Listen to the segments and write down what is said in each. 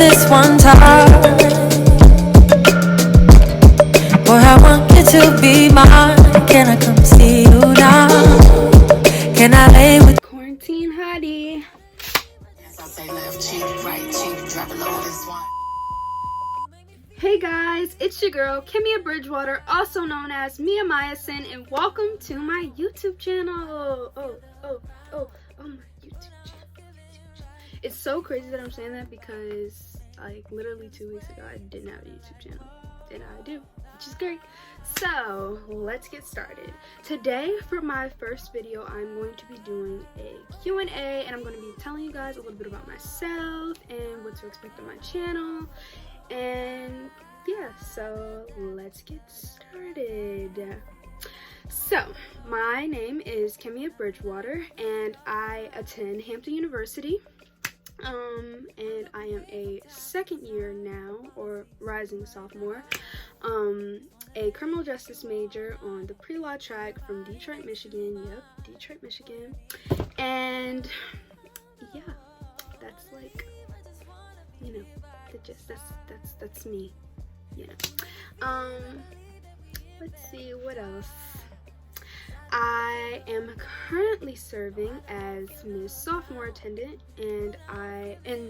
this one time, or I want you to be mine. Can I come see you now? Can I lay with Quarantine hottie? Hey guys, it's your girl Kimia Bridgewater, also known as Mia Myasin, and welcome to my YouTube channel. Oh my YouTube channel. It's so crazy that I'm saying that because like literally 2 weeks ago I didn't have a YouTube channel, and I do, which is great. So let's get started. Today for my first video I'm going to be doing a Q&A, and I'm going to be telling you guys a little bit about myself and what to expect on my channel. And yeah, so let's get started. So my name is Kimia Bridgewater, and I attend Hampton University, and I am a second year now, or rising sophomore, a criminal justice major on the pre-law track from Detroit, Michigan. Yep, Detroit, Michigan. And yeah, that's like, you know, that's me, you know. Let's see what else. I am currently serving as Miss Sophomore Attendant, and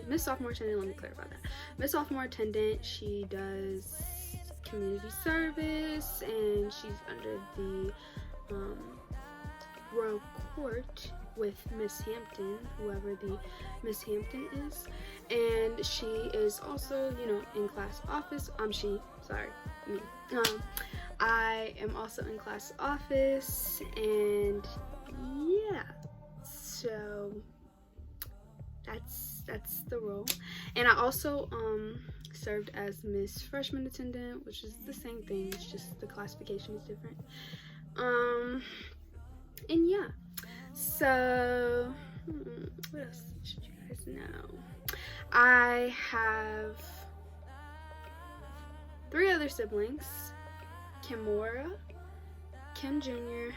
Miss Sophomore Attendant, let me clarify that. Miss Sophomore Attendant, she does community service, and she's under the Royal Court with Miss Hampton, whoever the Miss Hampton is. And she is also, you know, in class office. I am also in class office, and yeah, so that's the role. And I also served as Miss Freshman Attendant, which is the same thing, it's just the classification is different. And yeah, so what else should you guys know? I have 3 other siblings: Kimora, Kim Jr.,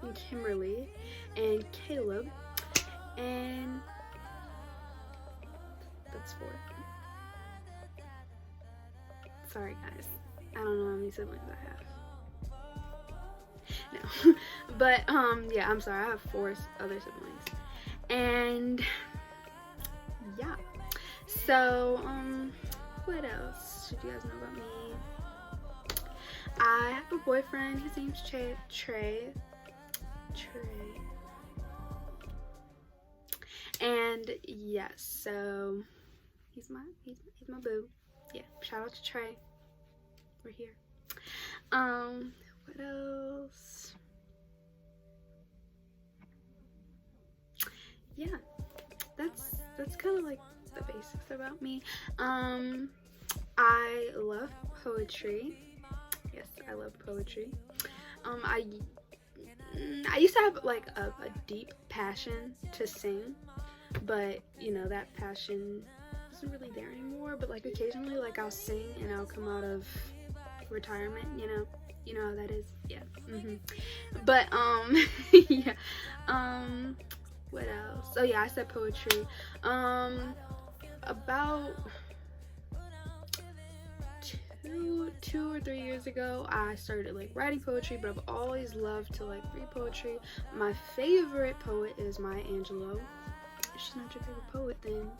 and Kimberly, and Caleb, and that's 4. Sorry guys, I don't know how many siblings I have. No, but yeah, I'm sorry, I have 4 other siblings. And yeah, so what else should you guys know about me? I have a boyfriend. His name's Trey. And yes, so he's my boo. Yeah, shout out to Trey. We're here. What else? Yeah, that's kind of like the basics about me. I love poetry. Yes, I love poetry. I used to have like a deep passion to sing, but you know, that passion isn't really there anymore. But like occasionally, like I'll sing and I'll come out of retirement, you know how that is. Yeah. But yeah. What else? Oh yeah, I said poetry. About 2 or 3 years ago, I started like writing poetry, but I've always loved to like read poetry. My favorite poet is Maya Angelou. If she's not your favorite poet, then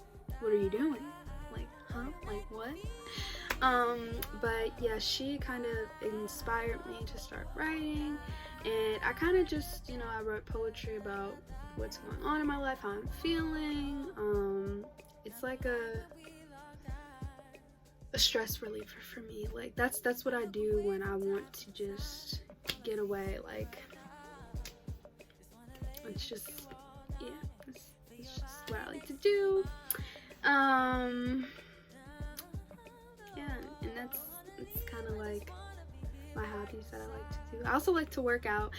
what are you doing? Like, huh? Like what? But yeah, she kind of inspired me to start writing, and I kind of just, you know, I wrote poetry about what's going on in my life, how I'm feeling. It's like a stress reliever for me. Like that's what I do when I want to just get away. Like it's just, yeah, it's just what I like to do. Yeah, and that's kind of like my hobbies that I like to do. I also like to work out,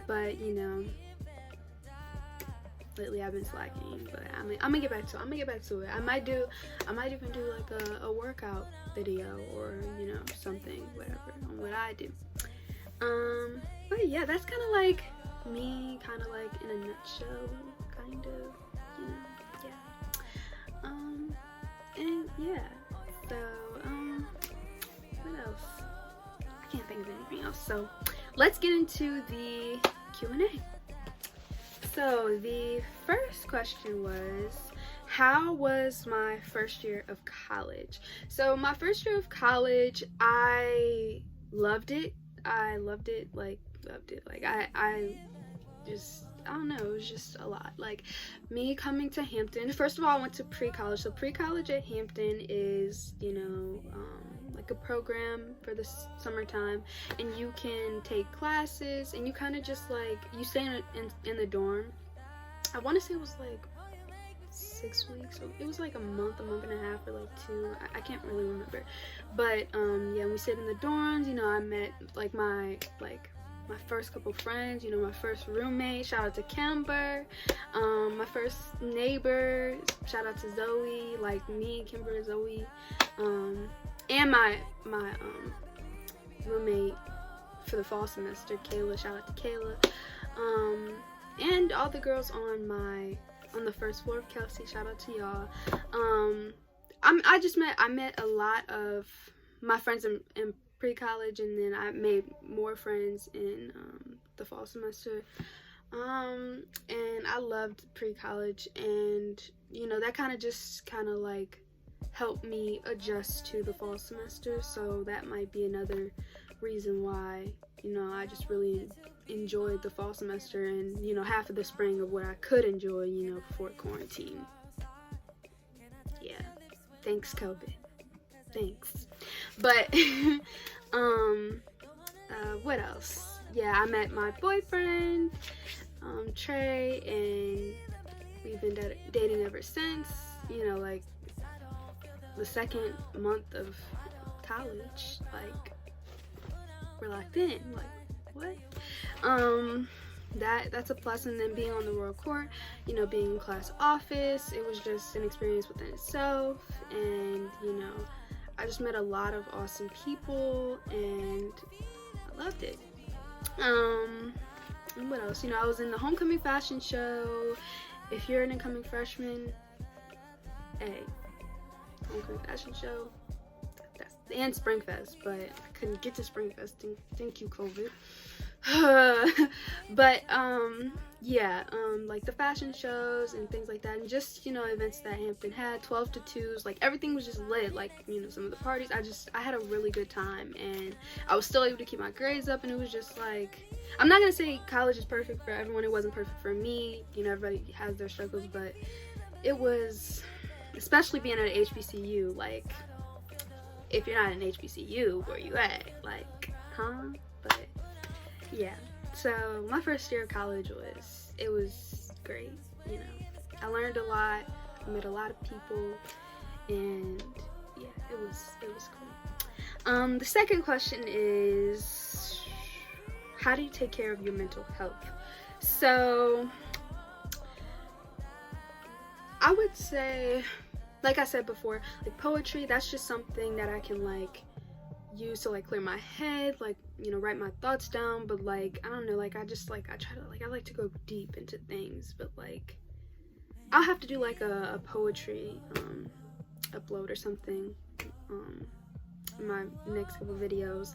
but you know, lately I've been slacking, but I'm gonna get back to it. I might even do like a workout video, or you know, something, whatever, on what I do. But yeah, that's kind of like me, kind of like in a nutshell, kind of, you know. Yeah. now. So let's get into the Q&A. So the first question was, how was my first year of college? So my first year of college, I loved it. I loved it. I don't know, it was just a lot. Like, me coming to Hampton, first of all, I went to pre-college. So pre-college at Hampton is, like a program for the summertime, and you can take classes, and you kind of just like, you stay in the dorm. I want to say it was like 6 weeks, so it was like a month and a half, or like 2, I can't really remember. But yeah, we stayed in the dorms. I met like my first couple friends, my first roommate, shout out to Kimber, my first neighbor, shout out to Zoe, like me, Kimber, Zoe, and my roommate for the fall semester, Kayla, shout out to Kayla, and all the girls on the first floor of Kelsey, shout out to y'all. I met a lot of my friends in pre-college, and then I made more friends in the fall semester, and I loved pre-college, and that kind of like helped me adjust to the fall semester. So that might be another reason why I just really enjoyed the fall semester, and half of the spring of what I could enjoy before quarantine. Yeah, thanks COVID, thanks. But what else? Yeah, I met my boyfriend, Trey, and we've been dating ever since. Like the second month of college, like we're locked in. Like, what? That's a plus. And then being on the Royal Court, being in class office, it was just an experience within itself. And I just met a lot of awesome people, and I loved it. And what else? I was in the homecoming fashion show. If you're an incoming freshman, hey, homecoming fashion show. And Springfest, but I couldn't get to Springfest. Thank you, COVID. But yeah, like the fashion shows and things like that, and just events that Hampton had, 12 to 2s, like everything was just lit. Like some of the parties, I had a really good time, and I was still able to keep my grades up, and it was just like, I'm not gonna say college is perfect for everyone. It wasn't perfect for me. Everybody has their struggles, but it was, especially being at an HBCU, like, if you're not an HBCU, where you at? Like, huh? But yeah, so my first year of college was great. I learned a lot, met a lot of people, and yeah, it was cool. The second question is, how do you take care of your mental health? So I would say, like I said before, like poetry, that's just something that I can like use to like clear my head, like write my thoughts down. But like, I don't know, like I try to, like, I like to go deep into things, but like I'll have to do like a poetry upload or something in my next couple videos.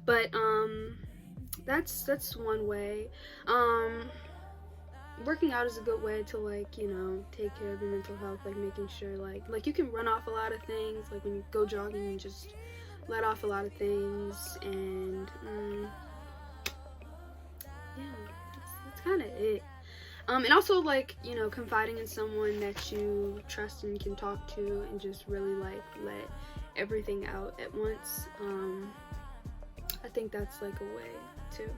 But that's one way. Working out is a good way to like take care of your mental health, like making sure like you can run off a lot of things, like when you go jogging, you just let off a lot of things. And yeah, that's kind of it. And also like confiding in someone that you trust and can talk to, and just really like let everything out at once. I think that's like a way too.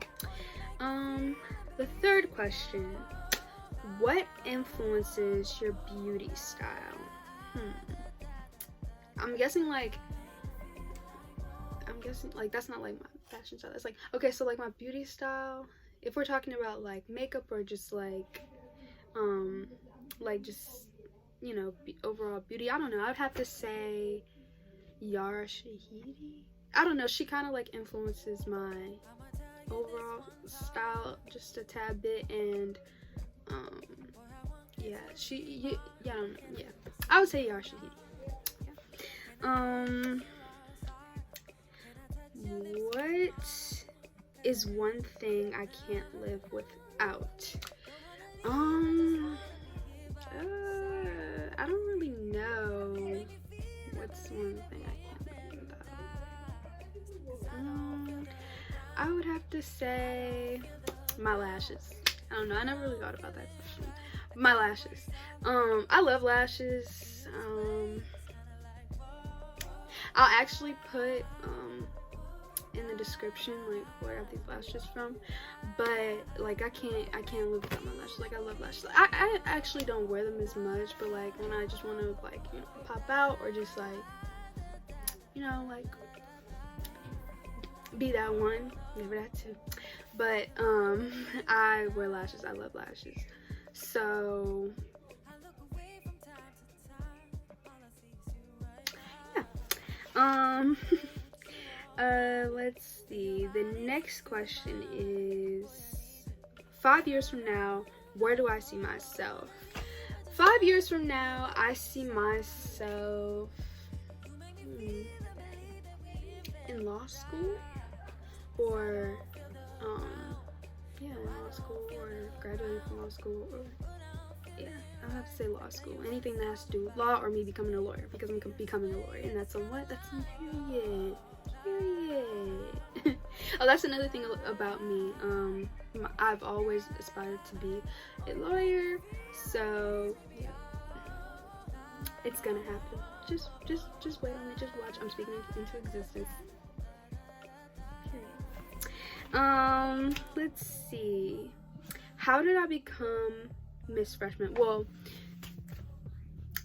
The third question: what influences your beauty style? I'm guessing like that's not like my fashion style. It's like, okay, so like my beauty style, if we're talking about like makeup or just like just overall beauty, I don't know, I'd have to say Yara Shahidi. I don't know, she kind of like influences my overall style just a tad bit. And yeah, I don't know, yeah, I would say Yara Shahidi. Yeah. What is one thing I can't live without? I don't really know what's one thing I can't live without. I would have to say my lashes. I don't know, I never really thought about that question. My lashes. I love lashes. I'll actually put in the description like where I have these lashes from, but like I can't live without my lashes. Like I love lashes. I actually don't wear them as much, but like when I just want to like, you know, pop out or just like, you know, like be that one, never that too. But I wear lashes. I love lashes. So yeah. Let's see. The next question is 5 years from now, where do I see myself? 5 years from now, I see myself in law school, or in law school, or graduating from law school, or yeah, I'll have to say law school. Anything that has to do with law, or me becoming a lawyer, because I'm becoming a lawyer, and that's a what? That's a period. Oh, that's another thing about me. I've always aspired to be a lawyer, so yeah, it's gonna happen. Just wait on it. Just watch. I'm speaking it into existence. Period. Let's see. How did I become Miss Freshman? Well,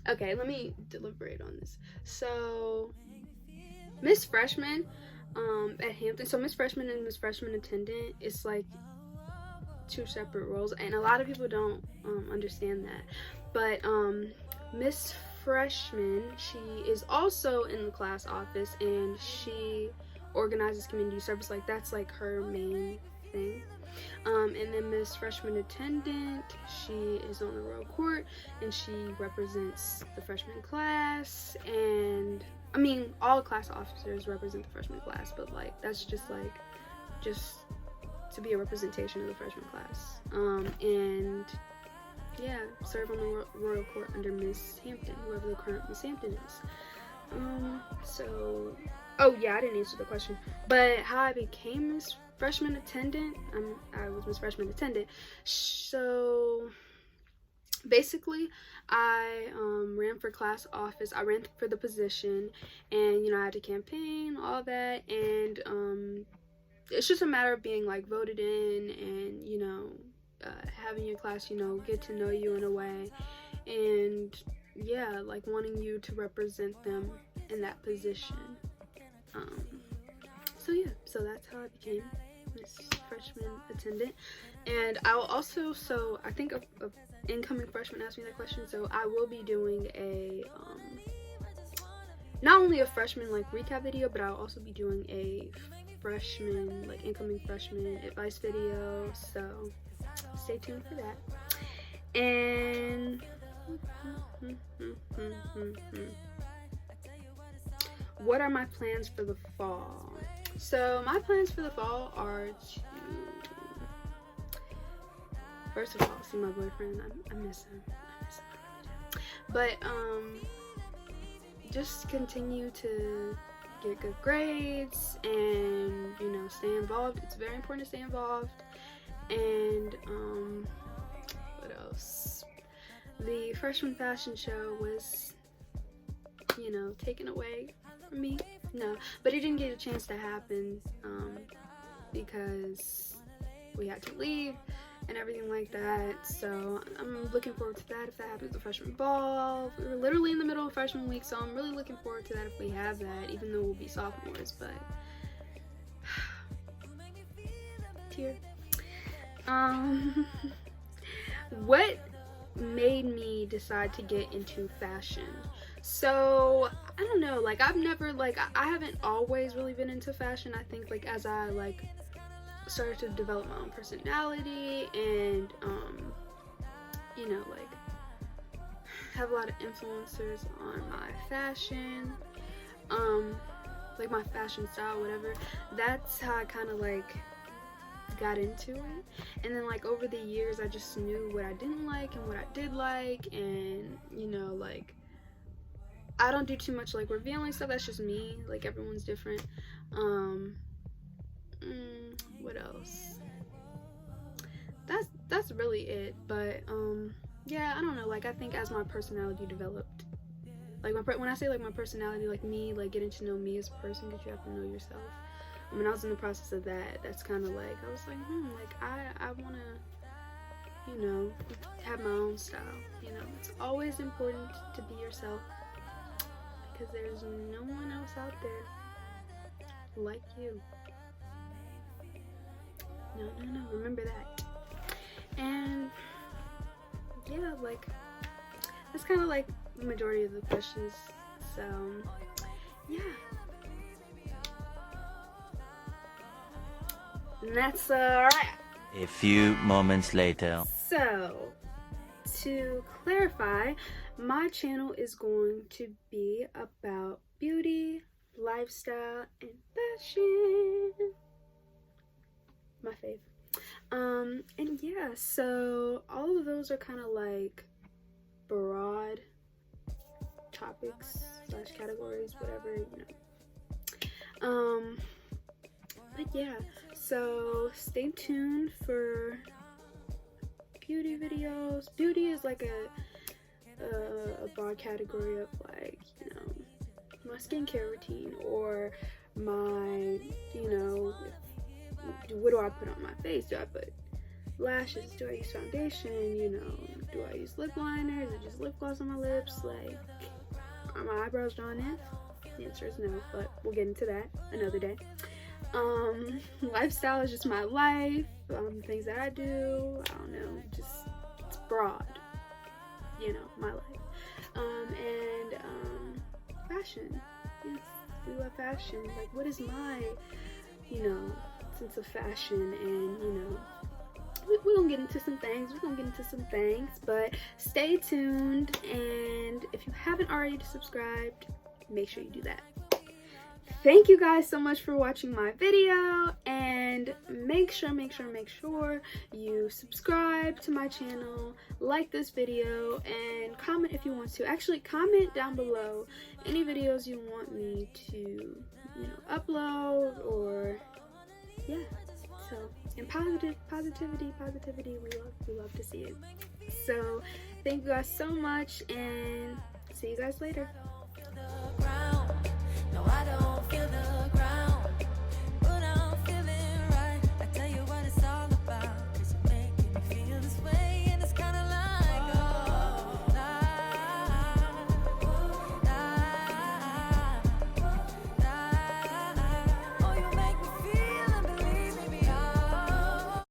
okay, let me deliberate on this. So Miss Freshman at Hampton, so Miss Freshman and Miss Freshman Attendant, it's like 2 separate roles, and a lot of people don't understand that. But Miss Freshman, she is also in the class office, and she organizes community service. Like that's like her main thing. And then Miss Freshman Attendant, she is on the royal court, and she represents the freshman class. And I mean, all class officers represent the freshman class, but like that's just to be a representation of the freshman class. And yeah, serve on the royal court under Miss Hampton, whoever the current Miss Hampton is. So, oh yeah, I didn't answer the question, but how I became Miss Freshman Attendant, I was Miss Freshman Attendant. So basically, I ran for class office. I ran for the position, and you know, I had to campaign, all that, and it's just a matter of being like voted in, and you know, having your class, you know, get to know you in a way, and yeah, like wanting you to represent them in that position. So yeah, so that's how I became Miss Freshman Attendant. And I will also, so I think a incoming freshman asked me that question, so I will be doing a not only a freshman like recap video, but I'll also be doing a freshman, like incoming freshman advice video, so stay tuned for that. And what are my plans for the fall? So my plans for the fall are to, first of all, see my boyfriend. I miss him. But just continue to get good grades, and you know, stay involved. It's very important to stay involved. And what else? The freshman fashion show was, you know, taken away from me. No, but it didn't get a chance to happen because we had to leave and everything like that. So I'm looking forward to that if that happens. The freshman ball, we were literally in the middle of freshman week, so I'm really looking forward to that if we have that, even though we'll be sophomores. But tear. What made me decide to get into fashion? So I don't know, like I've never, like I haven't always really been into fashion. I think like as I like started to develop my own personality, and you know, like have a lot of influencers on my fashion, like my fashion style, whatever. That's how I kind of like got into it. And then like over the years I just knew what I didn't like and what I did like, and you know, like I don't do too much like revealing stuff. That's just me. Like everyone's different. What else? That's really it. But yeah, I don't know. Like I think as my personality developed, like when I say like my personality, like me, like getting to know me as a person, because you have to know yourself. When I was in the process of that, that's kind of like I was like, like I want to, you know, have my own style. You know, it's always important to be yourself, because there's no one else out there like you. No, remember that. And yeah, like that's kind of like the majority of the questions. So yeah, and that's a wrap. A few moments later. So to clarify, my channel is going to be about beauty, lifestyle, and fashion. My fave. And yeah, so all of those are kind of like broad topics / categories, whatever, you know. But yeah, so stay tuned for beauty videos. Beauty is like a broad category of like, you know, my skincare routine, or my, you know, what do I put on my face? Do I put lashes? Do I use foundation? You know, do I use lip liner? Is it just lip gloss on my lips? Like, are my eyebrows drawn in? The answer is no, but we'll get into that another day. Lifestyle is just my life, things that I do, I don't know, just, it's broad, you know, my life. And fashion, yes, we love fashion. Like, what is my, you know, sense of fashion? And, you know, we're gonna get into some things, but stay tuned, and if you haven't already subscribed, make sure you do that. Thank you guys so much for watching my video, and make sure you subscribe to my channel, like this video, and comment if you want to. Actually, comment down below any videos you want me to, you know, upload, or yeah. So, and positivity, we love to see it. So thank you guys so much, and see you guys later.